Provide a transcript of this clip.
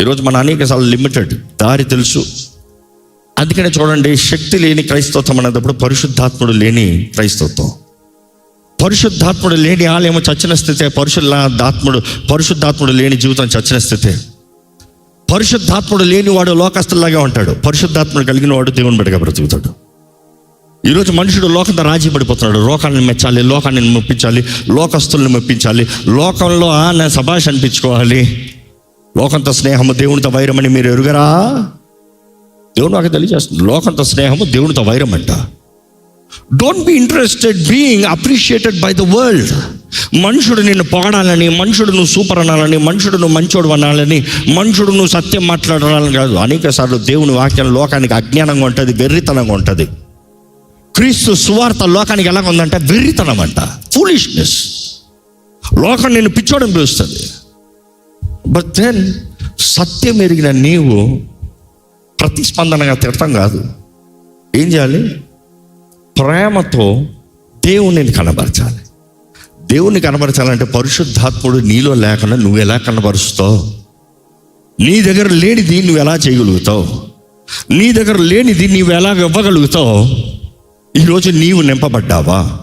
ఈరోజు మన అనేకసార్లు లిమిటెడ్, దారి తెలుసు. అందుకనే చూడండి, శక్తి లేని క్రైస్తవత్వం అన్నప్పుడు పరిశుద్ధాత్ముడు లేని క్రైస్తవత్వం. పరిశుద్ధాత్ముడు లేని ఆలయము చచ్చిన స్థితే. పరిశుద్ధాత్ముడు లేని జీవితం చచ్చిన స్థితే. పరిశుద్ధాత్ముడు లేని వాడు లోకస్తులాగే ఉంటాడు. పరిశుద్ధాత్ముడు కలిగిన వాడు దేవుని బిడ్డగా బ్రతుకుతాడు. ఈరోజు మనుషుడు లోకంతో రాజీ పడిపోతున్నాడు. లోకాన్ని మెచ్చాలి, లోకాన్ని మెప్పించాలి, లోకస్తుల్ని మెప్పించాలి, లోకంలో నేను సభాష్ అనిపించుకోవాలి. లోకంతో స్నేహము దేవునితో వైరమని మీరు ఎరుగరా? దేవుడు నాకు తెలియజేస్తుంది. లోకంతో స్నేహము దేవునితో వైరం అంట. Don't be interested being appreciated by the world. మనుషుడు నిన్ను పొగడాలని, మనుషుడు నువ్వు సూపర్ అనాలని, మనుషుడు నువ్వు మంచోడు అనాలని, మనుషుడు నువ్వు సత్యం మాట్లాడాలని కాదు. అనేక సార్లు దేవుని వాక్యం లోకానికి అజ్ఞానంగా ఉంటుంది, వెర్రితనంగా ఉంటుంది. క్రీస్తు సువార్త లోకానికి ఎలాగ ఉందంటే వెర్రితనం అంట, ఫూలిష్నెస్. లోకం నిన్ను పిచ్చోడం పిలుస్తుంది. బట్ దెన్ సత్యం ఎరిగిన నీవు ప్రతిస్పందనగా తిడతాం కాదు. ఏం చేయాలి? ప్రేమతో దేవుని కనబరచాలి. దేవుని కనబరచాలంటే పరిశుద్ధాత్ముడు నీలో లేకుండా నువ్వు ఎలా కనబరుస్తావు? నీ దగ్గర లేనిది నువ్వు ఎలా చేయగలుగుతావు? నీ దగ్గర లేనిది నువ్వు ఎలా ఇవ్వగలుగుతావు? ఈరోజు నీవు నింపబడ్డావా?